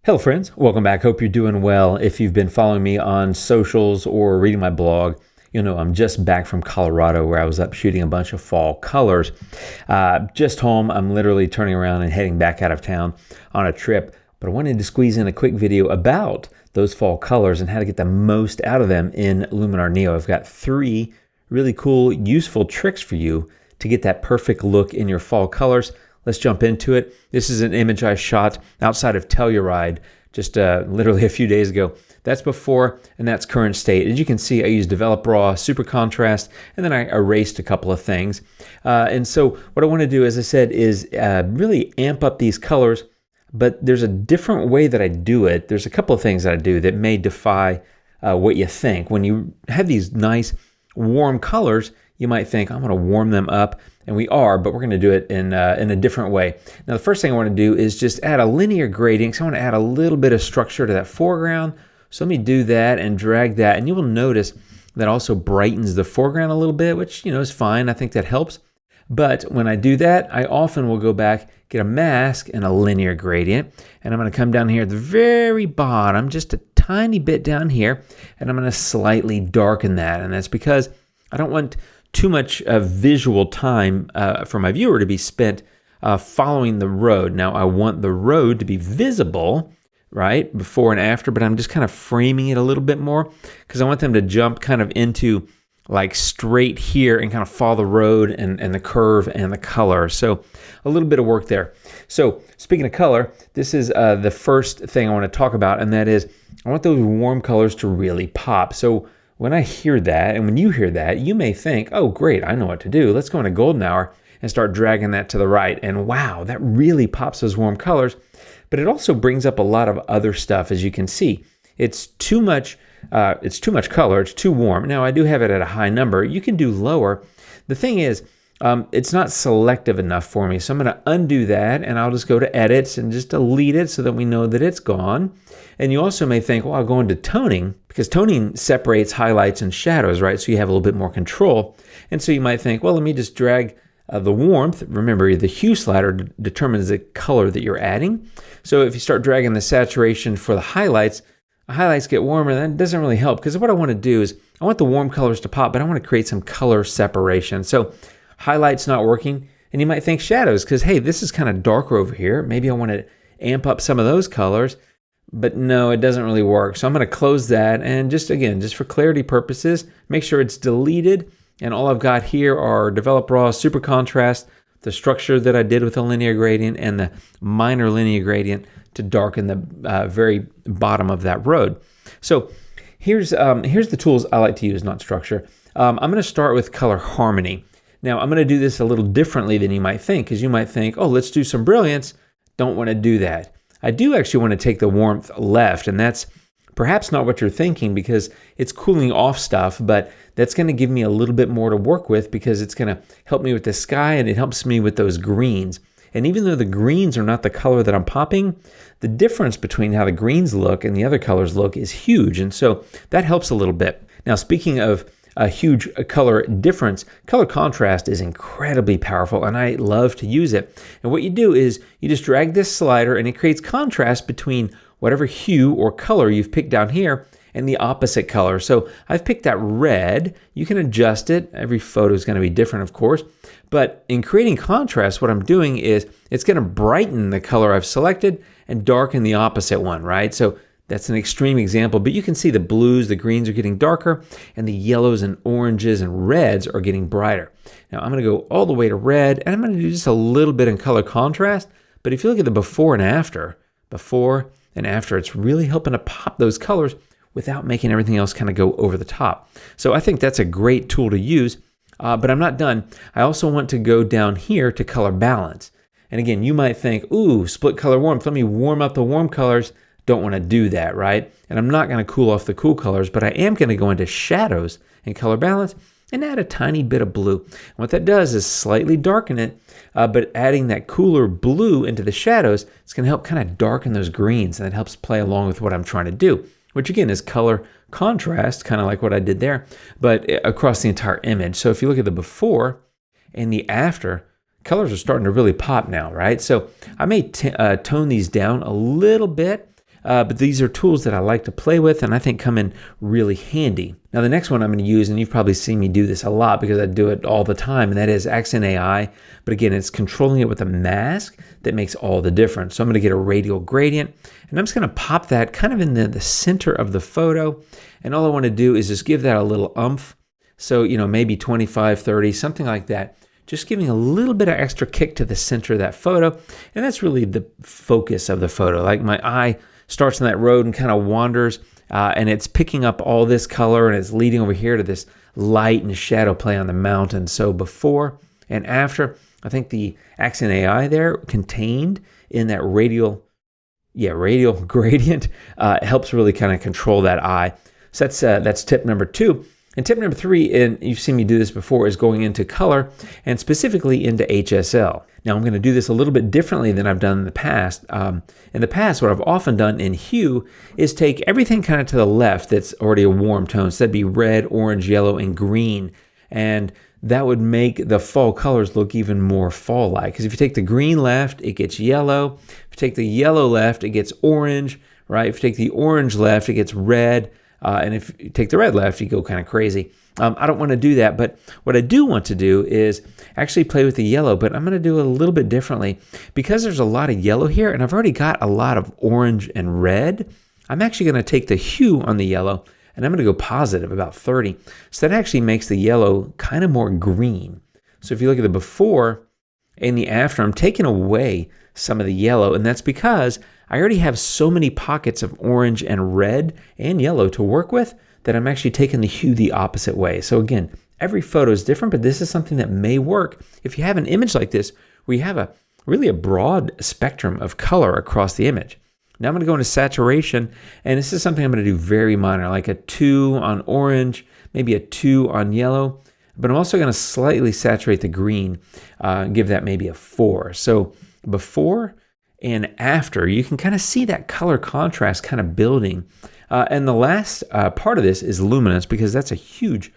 Hello friends, welcome back. Hope you're doing well. If you've been following me on socials or reading my blog, you'll know I'm just back from Colorado where I was up shooting a bunch of fall colors. Just home, I'm literally turning around and heading back out of town on a trip, but I wanted to squeeze in a quick video about those fall colors and how to get the most out of them in Luminar Neo. I've got 3 really cool, useful tricks for you to get that perfect look in your fall colors. Let's jump into it. This is an image I shot outside of Telluride just literally a few days ago. That's before and that's current state. As you can see, I used Develop Raw, Super Contrast, and then I erased a couple of things. And so what I want to do, as I said, is really amp up these colors, but there's a different way that I do it. There's a couple of things that I do that may defy what you think. When you have these nice warm colors, you might think, I'm going to warm them up. And we are, but we're going to do it in a different way. Now, the first thing I want to do is just add a linear gradient. So I want to add a little bit of structure to that foreground. So let me do that and drag that. And you will notice that also brightens the foreground a little bit, which, is fine. I think that helps. But when I do that, I often will go back, get a mask and a linear gradient. And I'm going to come down here at the very bottom, just a tiny bit down here. And I'm going to slightly darken that. And that's because I don't want too much visual time for my viewer to be spent following the road. Now, I want the road to be visible, right, before and after, but I'm just kind of framing it a little bit more because I want them to jump kind of into like straight here and kind of follow the road and the curve and the color. So a little bit of work there. So speaking of color, this is the first thing I want to talk about, and that is I want those warm colors to really pop. So when I hear that, and when you hear that, you may think, oh, great, I know what to do. Let's go into golden hour and start dragging that to the right. And wow, that really pops those warm colors. But it also brings up a lot of other stuff, as you can see. It's too much color. It's too warm. Now, I do have it at a high number. You can do lower. The thing is, it's not selective enough for me. So I'm going to undo that, and I'll just go to edits and just delete it so that we know that it's gone. And you also may think, well, I'll go into toning, because toning separates highlights and shadows, right? So you have a little bit more control. And so you might think, well, let me just drag the warmth. Remember, the hue slider determines the color that you're adding. So if you start dragging the saturation for the highlights get warmer. That doesn't really help, because what I want to do is I want the warm colors to pop, but I want to create some color separation. So highlights not working. And you might think shadows, because, hey, this is kind of darker over here. Maybe I want to amp up some of those colors. But no, it doesn't really work. So I'm going to close that, and just for clarity purposes, make sure it's deleted. And all I've got here are Develop Raw, Super Contrast, the structure that I did with the linear gradient, and the minor linear gradient to darken the very bottom of that road. So here's the tools I like to use, not structure. I'm going to start with color harmony. Now, I'm going to do this a little differently than you might think, because you might think, oh, let's do some brilliance. Don't want to do that. I do actually want to take the warmth left, and that's perhaps not what you're thinking, because it's cooling off stuff, but that's going to give me a little bit more to work with, because it's going to help me with the sky, and it helps me with those greens. And even though the greens are not the color that I'm popping, the difference between how the greens look and the other colors look is huge, and so that helps a little bit. Now, speaking of a huge color difference, color contrast is incredibly powerful, and I love to use it. And what you do is you just drag this slider, and it creates contrast between whatever hue or color you've picked down here and the opposite color. So I've picked that red. You can adjust it. Every photo is going to be different, of course. But in creating contrast, what I'm doing is it's going to brighten the color I've selected and darken the opposite one, right? So that's an extreme example, but you can see the blues, the greens are getting darker, and the yellows and oranges and reds are getting brighter. Now I'm going to go all the way to red, and I'm going to do just a little bit in color contrast, but if you look at the before and after, it's really helping to pop those colors without making everything else kind of go over the top. So I think that's a great tool to use, but I'm not done. I also want to go down here to color balance. And again, you might think, ooh, split color warmth, let me warm up the warm colors. Don't want to do that, right? And I'm not going to cool off the cool colors, but I am going to go into shadows and color balance and add a tiny bit of blue. And what that does is slightly darken it, but adding that cooler blue into the shadows, it's going to help kind of darken those greens, and that helps play along with what I'm trying to do, which again is color contrast, kind of like what I did there, but across the entire image. So if you look at the before and the after, colors are starting to really pop now, right? So I may tone these down a little bit, but these are tools that I like to play with and I think come in really handy. Now the next one I'm going to use, and you've probably seen me do this a lot because I do it all the time, and that is Accent AI. But again, it's controlling it with a mask that makes all the difference. So I'm going to get a radial gradient, and I'm just going to pop that kind of in the center of the photo. And all I want to do is just give that a little oomph. So, maybe 25, 30, something like that. Just giving a little bit of extra kick to the center of that photo. And that's really the focus of the photo. Like my eye starts on that road and kind of wanders, and it's picking up all this color and it's leading over here to this light and shadow play on the mountain. So before and after, I think the Accent AI there contained in that radial gradient helps really kind of control that eye. So that's tip number 2. And tip number 3, and you've seen me do this before, is going into color and specifically into HSL. Now I'm going to do this a little bit differently than I've done in the past. In the past, what I've often done in hue is take everything kind of to the left that's already a warm tone. So that'd be red, orange, yellow, and green. And that would make the fall colors look even more fall-like. Because if you take the green left, it gets yellow. If you take the yellow left, it gets orange, right? If you take the orange left, it gets red. And if you take the red left, you go kind of crazy. I don't want to do that, but what I do want to do is actually play with the yellow, but I'm going to do it a little bit differently. Because there's a lot of yellow here, and I've already got a lot of orange and red, I'm actually going to take the hue on the yellow, and I'm going to go positive, about 30. So that actually makes the yellow kind of more green. So if you look at the before and the after, I'm taking away some of the yellow, and that's because I already have so many pockets of orange and red and yellow to work with that I'm actually taking the hue the opposite way. So again, every photo is different, but this is something that may work if you have an image like this where you have really a broad spectrum of color across the image. Now I'm going to go into saturation, and this is something I'm going to do very minor, like a 2 on orange, maybe a 2 on yellow, but I'm also going to slightly saturate the green, give that maybe a 4. So before and after, you can kind of see that color contrast kind of building. And the last part of this is luminance, because that's a huge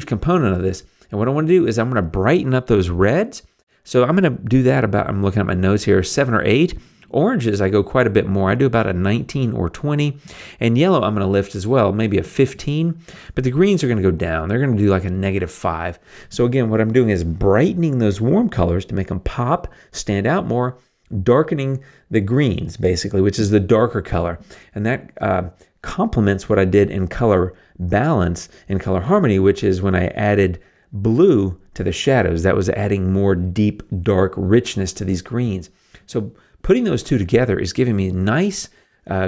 component of this. And what I want to do is I'm going to brighten up those reds. So I'm going to do that I'm looking at my notes here, 7 or 8. Oranges, I go quite a bit more. I do about a 19 or 20. And yellow, I'm going to lift as well, maybe a 15. But the greens are going to go down. They're going to do like a -5. So again, what I'm doing is brightening those warm colors to make them pop, stand out more, darkening the greens, basically, which is the darker color. And that complements what I did in color balance and color harmony, which is when I added blue to the shadows. That was adding more deep, dark richness to these greens. So putting those two together is giving me a nice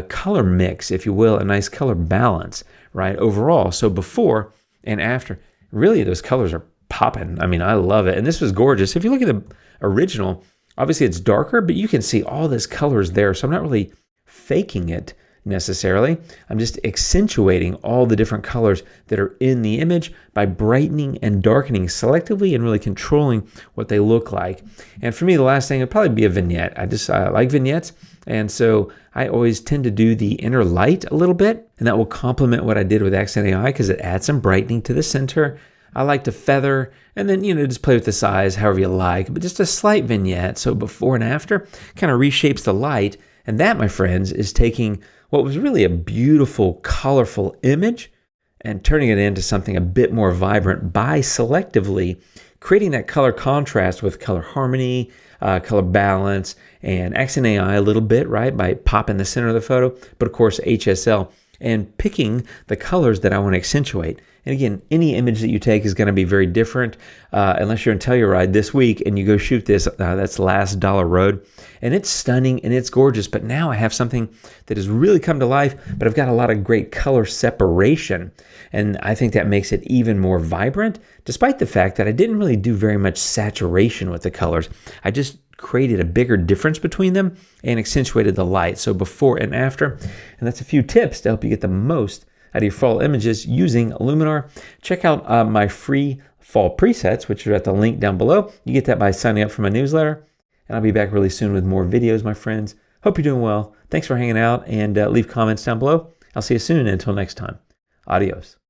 color mix, if you will, a nice color balance, right, overall. So before and after, really those colors are popping. I mean, I love it. And this was gorgeous. If you look at the original, obviously it's darker, but you can see all this colors there. So I'm not really faking it necessarily. I'm just accentuating all the different colors that are in the image by brightening and darkening selectively and really controlling what they look like. And for me, the last thing would probably be a vignette. I like vignettes. And so I always tend to do the inner light a little bit, and that will complement what I did with Accent AI because it adds some brightening to the center. I like to feather and then, just play with the size however you like, but just a slight vignette. So before and after kind of reshapes the light. And that, my friends, is taking what was really a beautiful, colorful image and turning it into something a bit more vibrant by selectively creating that color contrast with color harmony, color balance, and Accent AI a little bit, right, by popping the center of the photo, but of course HSL, and picking the colors that I want to accentuate. And again, any image that you take is going to be very different unless you're in Telluride this week and you go shoot this. That's Last Dollar Road. And it's stunning and it's gorgeous. But now I have something that has really come to life, but I've got a lot of great color separation. And I think that makes it even more vibrant, despite the fact that I didn't really do very much saturation with the colors. I just created a bigger difference between them and accentuated the light. So before and after. And that's a few tips to help you get the most out of your fall images using Luminar. Check out my free fall presets, which are at the link down below. You get that by signing up for my newsletter. And I'll be back really soon with more videos, my friends. Hope you're doing well. Thanks for hanging out, and leave comments down below. I'll see you soon. Until next time. Adios.